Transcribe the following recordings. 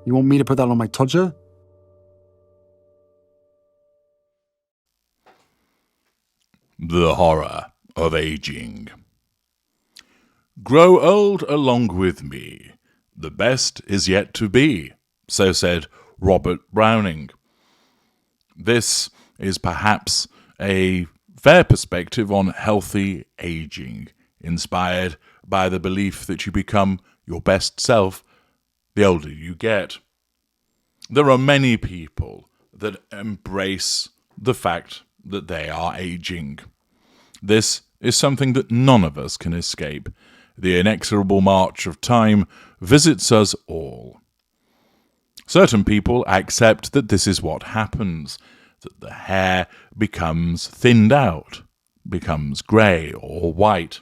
You want me to put that on my Tudor? The horror of aging. Grow old along with me. The best is yet to be, so said Robert Browning. This is perhaps a fair perspective on healthy aging, inspired by the belief that you become your best self the older you get. There are many people that embrace the fact that they are aging. This is something that none of us can escape. The inexorable march of time visits us all. Certain people accept that this is what happens, that the hair becomes thinned out, becomes grey or white.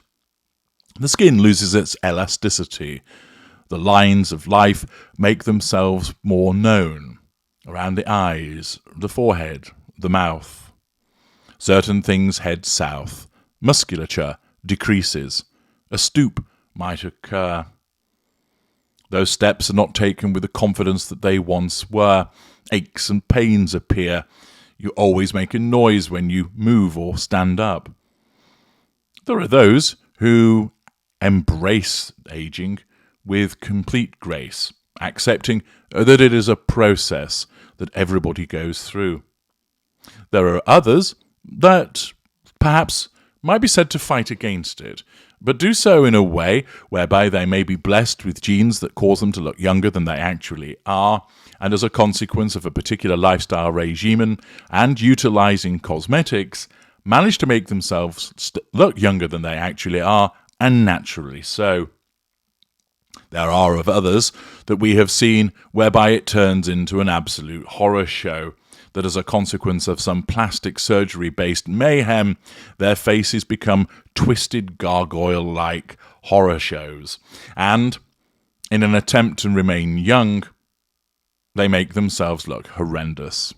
The skin loses its elasticity. The lines of life make themselves more known, around the eyes, the forehead, the mouth. Certain things head south. Musculature decreases. A stoop might occur. Those steps are not taken with the confidence that they once were. Aches and pains appear. You always make a noise when you move or stand up. There are those who embrace aging with complete grace, accepting that it is a process that everybody goes through. There are others that perhaps might be said to fight against it, but do so in a way whereby they may be blessed with genes that cause them to look younger than they actually are, and as a consequence of a particular lifestyle regime and utilizing cosmetics, manage to make themselves look younger than they actually are, and naturally so. There are of others that we have seen whereby it turns into an absolute horror show, that as a consequence of some plastic surgery-based mayhem, their faces become twisted gargoyle-like horror shows. And, in an attempt to remain young, they make themselves look horrendous.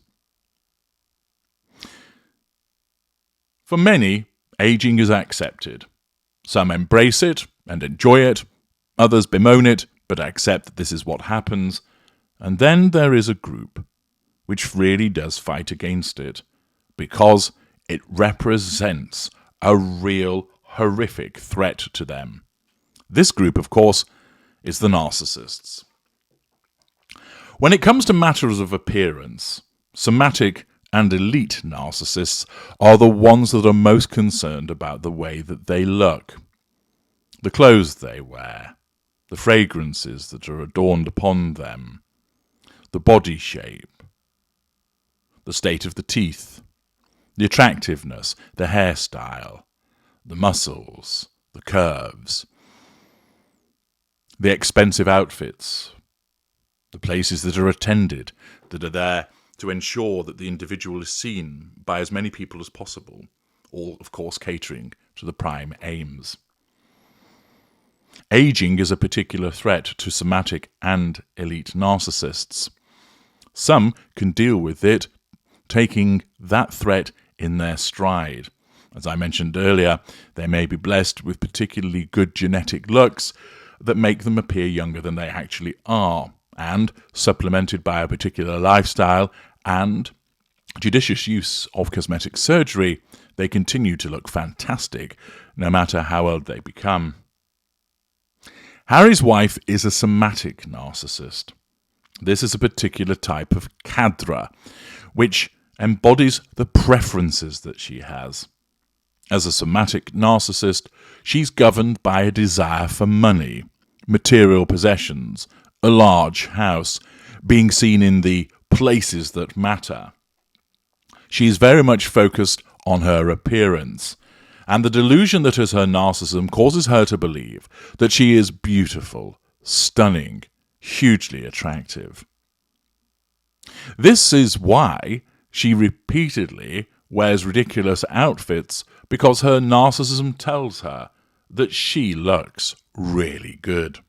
For many, aging is accepted. Some embrace it and enjoy it. Others bemoan it, but accept that this is what happens. And then there is a group which really does fight against it, because it represents a real horrific threat to them. This group, of course, is the narcissists. When it comes to matters of appearance, somatic and elite narcissists are the ones that are most concerned about the way that they look, the clothes they wear, the fragrances that are adorned upon them, the body shape, the state of the teeth, the attractiveness, the hairstyle, the muscles, the curves, the expensive outfits, the places that are attended, that are there to ensure that the individual is seen by as many people as possible, all, of course, catering to the prime aims. Aging is a particular threat to somatic and elite narcissists. Some can deal with it, taking that threat in their stride. As I mentioned earlier, they may be blessed with particularly good genetic looks that make them appear younger than they actually are, and supplemented by a particular lifestyle and judicious use of cosmetic surgery, they continue to look fantastic no matter how old they become. Harry's wife is a somatic narcissist. This is a particular type of cadre, which embodies the preferences that she has. As a somatic narcissist, she's governed by a desire for money, material possessions, a large house, being seen in the places that matter. She is very much focused on her appearance, and the delusion that is her narcissism causes her to believe that she is beautiful, stunning, hugely attractive. This is why she repeatedly wears ridiculous outfits, because her narcissism tells her that she looks really good.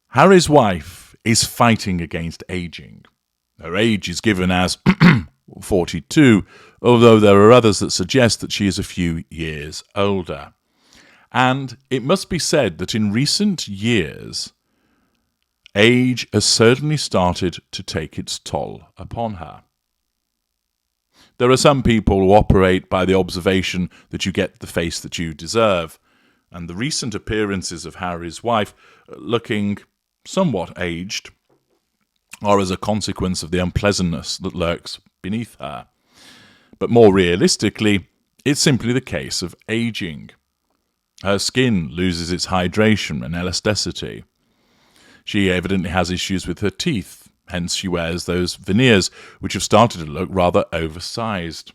Harry's wife is fighting against aging. Her age is given as 42, although there are others that suggest that she is a few years older. And it must be said that in recent years, age has certainly started to take its toll upon her. There are some people who operate by the observation that you get the face that you deserve, and the recent appearances of Harry's wife, looking somewhat aged, are as a consequence of the unpleasantness that lurks beneath her. But more realistically, it's simply the case of aging. Her skin loses its hydration and elasticity. She evidently has issues with her teeth, hence she wears those veneers, which have started to look rather oversized.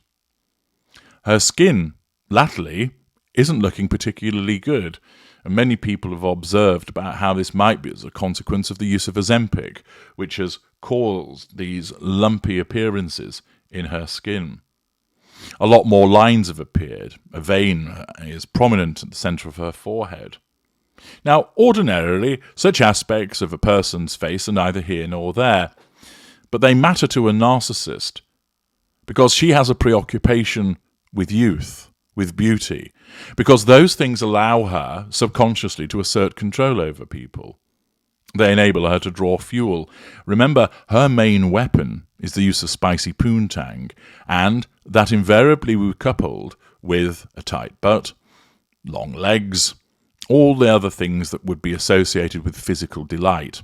Her skin, latterly, isn't looking particularly good, and many people have observed about how this might be as a consequence of the use of Ozempic, which has caused these lumpy appearances in her skin. A lot more lines have appeared. A vein is prominent at the centre of her forehead. Now, ordinarily, such aspects of a person's face are neither here nor there, but they matter to a narcissist because she has a preoccupation with youth, with beauty, because those things allow her subconsciously to assert control over people. They enable her to draw fuel. Remember, her main weapon is the use of spicy poontang, and that invariably was coupled with a tight butt, long legs, all the other things that would be associated with physical delight.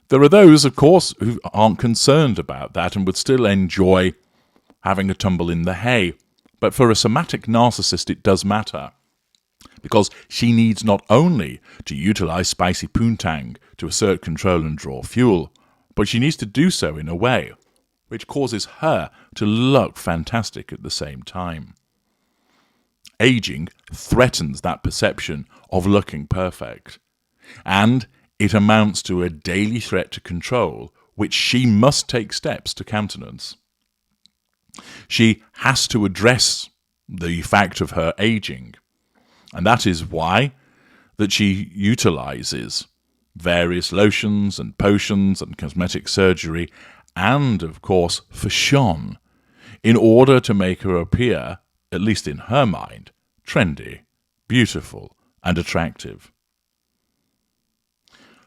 There are those, of course, who aren't concerned about that and would still enjoy having a tumble in the hay. But for a somatic narcissist, it does matter, because she needs not only to utilize spicy poontang to assert control and draw fuel, but she needs to do so in a way which causes her to look fantastic at the same time. Aging threatens that perception of looking perfect, and it amounts to a daily threat to control, which she must take steps to countenance. She has to address the fact of her aging, and that is why that she utilizes various lotions and potions and cosmetic surgery and, of course, fashion in order to make her appear, at least in her mind, trendy, beautiful, and attractive.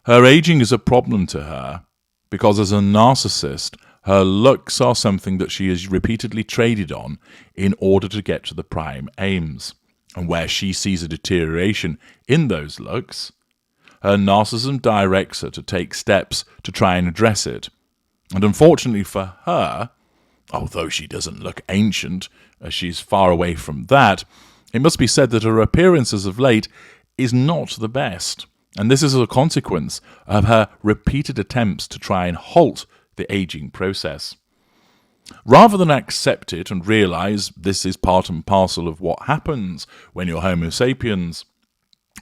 Her aging is a problem to her because, as a narcissist, her looks are something that she has repeatedly traded on in order to get to the prime aims. And where she sees a deterioration in those looks, her narcissism directs her to take steps to try and address it. And unfortunately for her, although she doesn't look ancient, as she's far away from that, it must be said that her appearance as of late is not the best. And this is a consequence of her repeated attempts to try and halt the aging process. Rather than accept it and realize this is part and parcel of what happens when you're Homo sapiens,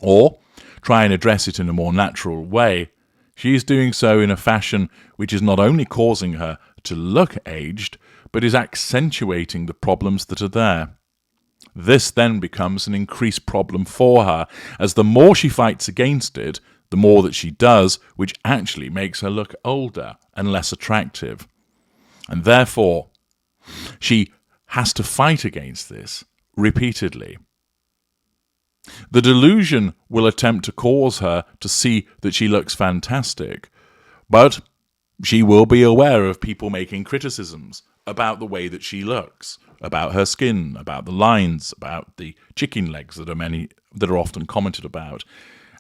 or try and address it in a more natural way, she is doing so in a fashion which is not only causing her to look aged, but is accentuating the problems that are there. This then becomes an increased problem for her, as the more she fights against it, the more that she does, which actually makes her look older and less attractive. And therefore, she has to fight against this repeatedly. The delusion will attempt to cause her to see that she looks fantastic, but she will be aware of people making criticisms about the way that she looks, about her skin, about the lines, about the chicken legs that are often commented about,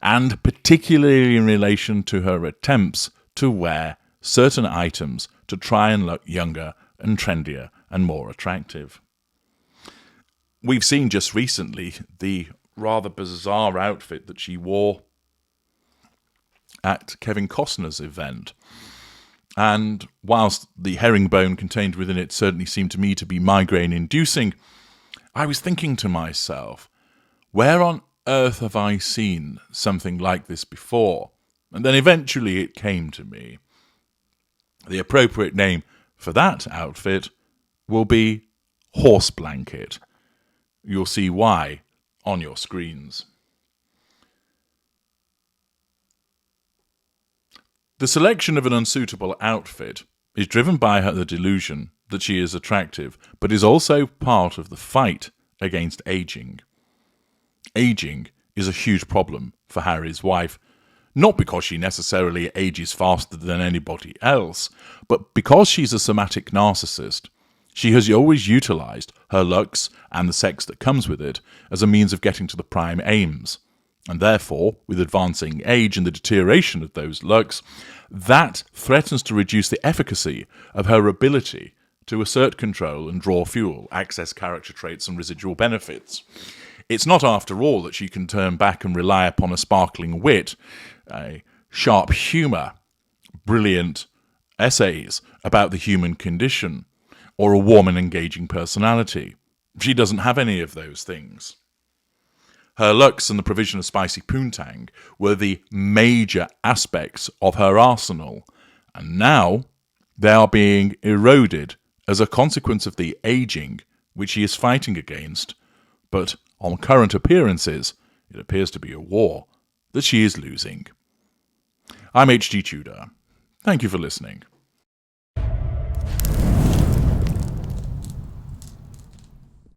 and particularly in relation to her attempts to wear certain items to try and look younger and trendier and more attractive. We've seen just recently the rather bizarre outfit that she wore at Kevin Costner's event. And whilst the herringbone contained within it certainly seemed to me to be migraine-inducing, I was thinking to myself, where on earth have I seen something like this before? And then eventually it came to me. The appropriate name for that outfit will be horse blanket. You'll see why on your screens. The selection of an unsuitable outfit is driven by the delusion that she is attractive, but is also part of the fight against aging. Aging is a huge problem for Harry's wife, Not because she necessarily ages faster than anybody else, but because she's a somatic narcissist. She has always utilised her looks and the sex that comes with it as a means of getting to the prime aims. And therefore, with advancing age and the deterioration of those looks, that threatens to reduce the efficacy of her ability to assert control and draw fuel, access character traits and residual benefits. It's not, after all, that she can turn back and rely upon a sparkling wit, a sharp humour, brilliant essays about the human condition, or a warm and engaging personality. She doesn't have any of those things. Her looks and the provision of spicy poontang were the major aspects of her arsenal, and now they are being eroded as a consequence of the ageing which she is fighting against. But on current appearances, it appears to be a war that she is losing. I'm H.G. Tudor. Thank you for listening.